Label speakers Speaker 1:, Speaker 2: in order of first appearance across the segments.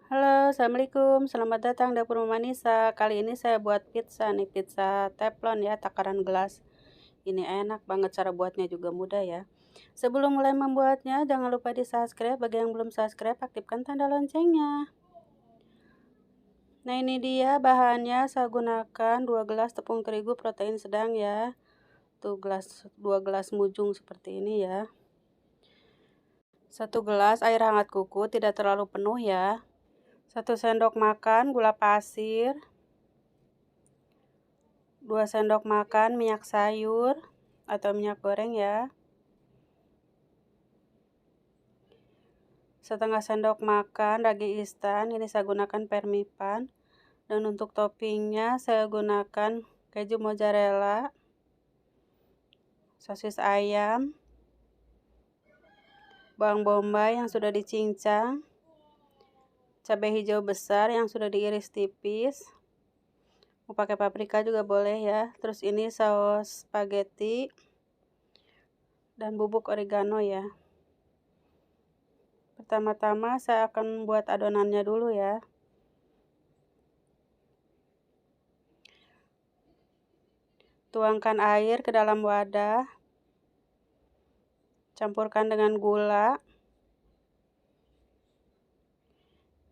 Speaker 1: Halo, assalamualaikum. Selamat datang dapur Mama Nisa. Kali ini saya buat pizza nih, pizza teflon ya, takaran gelas. Ini enak banget, cara buatnya juga mudah ya. Sebelum mulai membuatnya, jangan lupa di subscribe. Bagi yang belum subscribe, aktifkan tanda loncengnya. Nah, ini dia bahannya. Saya gunakan 2 gelas tepung terigu protein sedang ya. Tuh 2 gelas mujung seperti ini ya. 1 gelas air hangat kuku, tidak terlalu penuh ya. 1 sendok makan gula pasir, 2 sendok makan minyak sayur atau minyak goreng ya, setengah sendok makan ragi instan, ini saya gunakan permipan. Dan untuk toppingnya saya gunakan keju mozzarella, sosis ayam, bawang bombay yang sudah dicincang, cabai hijau besar yang sudah diiris tipis, mau pakai paprika juga boleh ya. Terus ini saus spaghetti dan bubuk oregano ya. Pertama-tama saya akan buat adonannya dulu ya. Tuangkan air ke dalam wadah, campurkan dengan gula,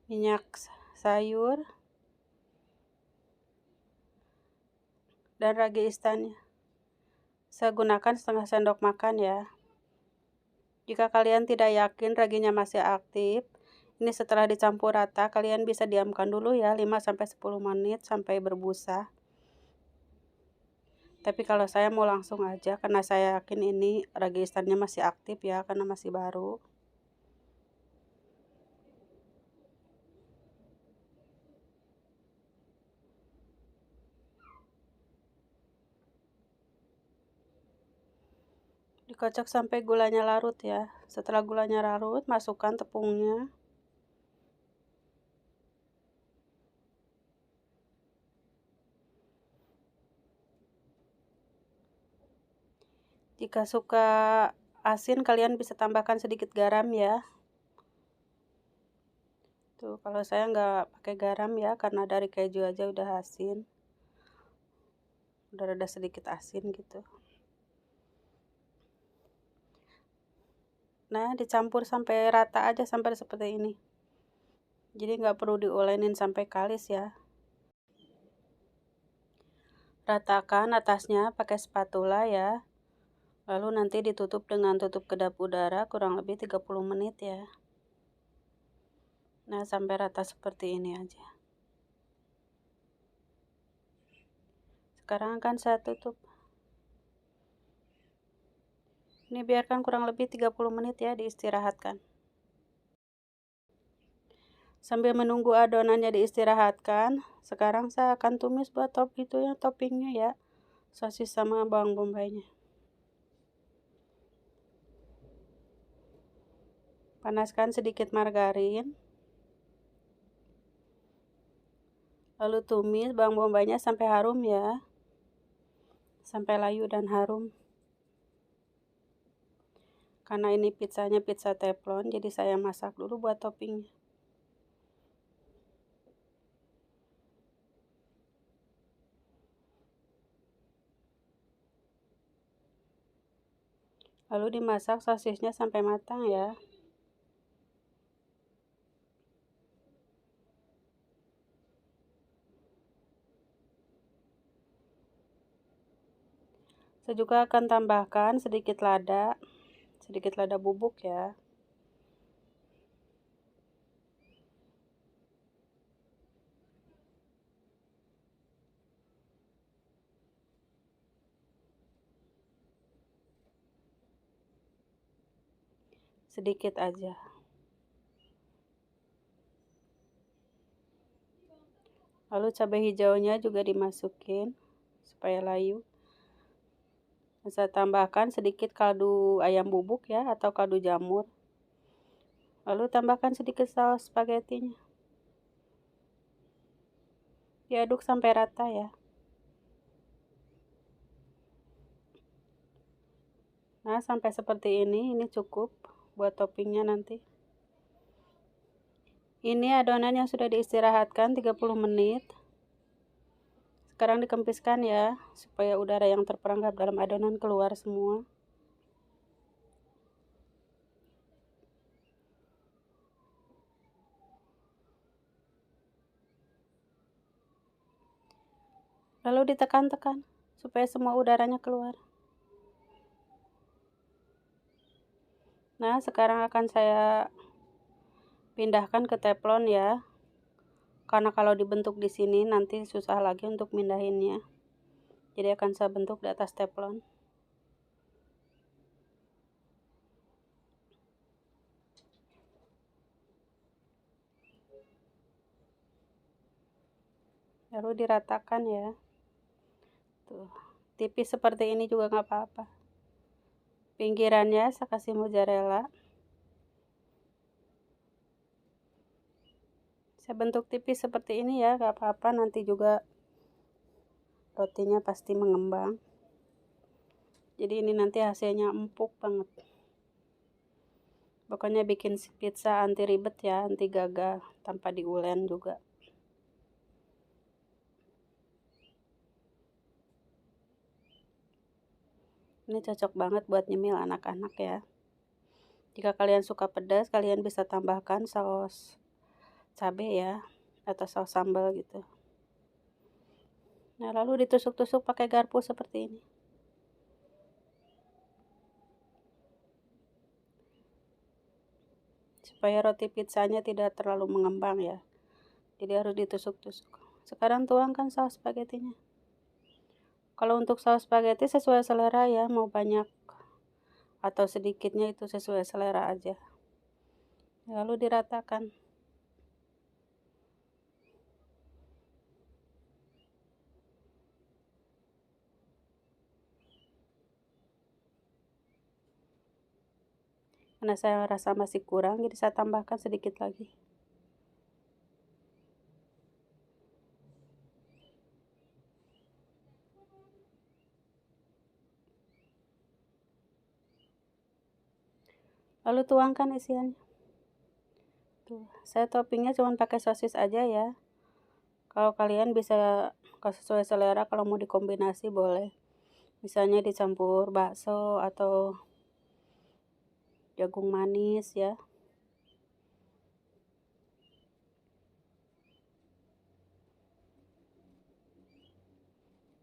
Speaker 1: minyak sayur, dan ragi instannya. Saya gunakan setengah sendok makan ya. Jika kalian tidak yakin raginya masih aktif, ini setelah dicampur rata, kalian bisa diamkan dulu ya 5-10 menit sampai berbusa. Tapi kalau saya mau langsung aja, karena saya yakin ini ragi instannya masih aktif ya, karena masih baru. Dikocok sampai gulanya larut ya. Setelah gulanya larut, masukkan tepungnya. Jika suka asin, kalian bisa tambahkan sedikit garam ya. Tuh, kalau saya nggak pakai garam ya, karena dari keju aja udah asin. Udah ada sedikit asin gitu. Nah, dicampur sampai rata aja, sampai seperti ini. Jadi nggak perlu diolenin sampai kalis ya. Ratakan atasnya pakai spatula ya. Lalu nanti ditutup dengan tutup kedap udara kurang lebih 30 menit ya. Nah, sampai rata seperti ini aja. Sekarang akan saya tutup. Ini biarkan kurang lebih 30 menit ya, diistirahatkan. Sambil menunggu adonannya diistirahatkan, sekarang saya akan tumis buat toppingnya ya. Sosis sama bawang bombaynya. Panaskan sedikit margarin. Lalu tumis bawang bombaynya sampai harum ya. Sampai layu dan harum. Karena ini pizzanya pizza teflon, jadi saya masak dulu buat toppingnya. Lalu dimasak sosisnya sampai matang ya. Saya juga akan tambahkan sedikit lada bubuk ya. Sedikit aja. Lalu cabai hijaunya juga dimasukin supaya layu. Saya tambahkan sedikit kaldu ayam bubuk ya, atau kaldu jamur. Lalu tambahkan sedikit saus spagettinya. Diaduk sampai rata ya. Nah, sampai seperti ini cukup buat toppingnya nanti. Ini adonan yang sudah diistirahatkan 30 menit. Sekarang dikempiskan ya, supaya udara yang terperangkap dalam adonan keluar semua. Lalu ditekan-tekan supaya semua udaranya keluar. Nah, sekarang akan saya pindahkan ke teflon ya. Karena kalau dibentuk di sini nanti susah lagi untuk mindahinnya. Jadi akan saya bentuk di atas teflon. Lalu diratakan ya. Tuh, tipis seperti ini juga nggak apa-apa. Pinggirannya saya kasih mozzarella. Saya bentuk tipis seperti ini ya, nggak apa-apa, nanti juga rotinya pasti mengembang. Jadi ini nanti hasilnya empuk banget. Pokoknya bikin pizza anti ribet ya, anti gagal, tanpa diulen juga. Ini cocok banget buat nyemil anak-anak ya. Jika kalian suka pedas, kalian bisa tambahkan saus cabai ya, atau saus sambal gitu. Nah, lalu ditusuk-tusuk pakai garpu seperti ini. Supaya roti pizzanya tidak terlalu mengembang ya. Jadi harus ditusuk-tusuk. Sekarang tuangkan saus spaghettinya. Kalau untuk saus spaghetti sesuai selera ya, mau banyak atau sedikitnya itu sesuai selera aja. Lalu diratakan. Karena saya rasa masih kurang, jadi saya tambahkan sedikit lagi. Lalu tuangkan isiannya. Tuh, saya toppingnya cuma pakai sosis aja ya. Kalau kalian bisa sesuai selera, kalau mau dikombinasi boleh. Misalnya dicampur bakso atau jagung manis ya.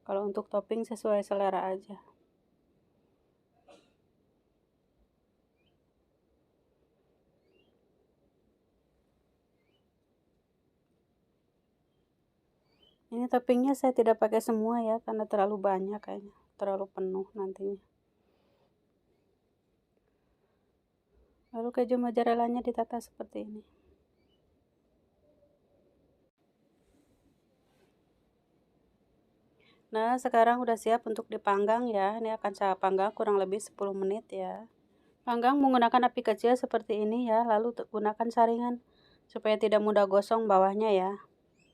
Speaker 1: Kalau untuk topping sesuai selera aja. Ini toppingnya saya tidak pakai semua ya, karena terlalu banyak kayaknya, terlalu penuh nantinya. Lalu keju mozzarellanya ditata seperti ini. Nah, sekarang udah siap untuk dipanggang ya. Ini akan saya panggang kurang lebih 10 menit ya. Panggang menggunakan api kecil seperti ini ya, lalu gunakan saringan supaya tidak mudah gosong bawahnya ya.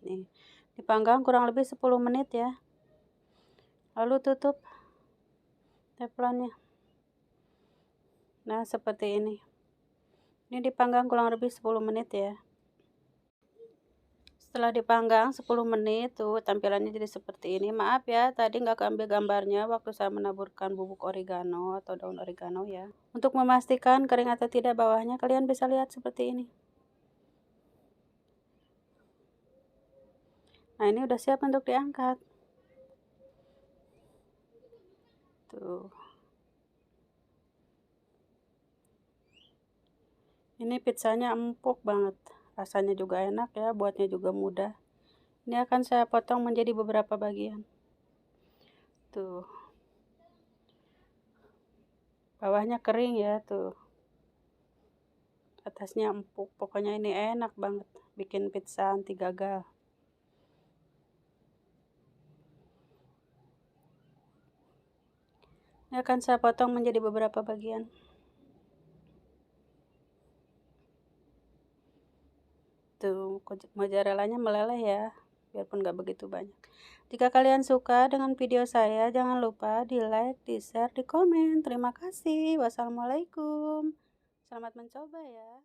Speaker 1: Nih, dipanggang kurang lebih 10 menit ya. Lalu tutup teflonnya. Nah, seperti ini. Ini dipanggang kurang lebih 10 menit ya. Setelah dipanggang 10 menit tuh tampilannya jadi seperti ini. Maaf ya, tadi nggak keambil gambarnya waktu saya menaburkan bubuk oregano atau daun oregano ya. Untuk memastikan kering atau tidak bawahnya, kalian bisa lihat seperti ini. Nah, ini udah siap untuk diangkat. Tuh. Ini pizzanya empuk banget. Rasanya juga enak ya, buatnya juga mudah. Ini akan saya potong menjadi beberapa bagian. Tuh. Bawahnya kering ya, tuh. Atasnya empuk. Pokoknya ini enak banget. Bikin pizza anti gagal. Ini akan saya potong menjadi beberapa bagian. Tuh, mozzarellanya meleleh ya, biarpun gak begitu banyak. Jika kalian suka dengan video saya, jangan lupa di like, di share, di komen. Terima kasih. Wassalamualaikum. Selamat mencoba ya.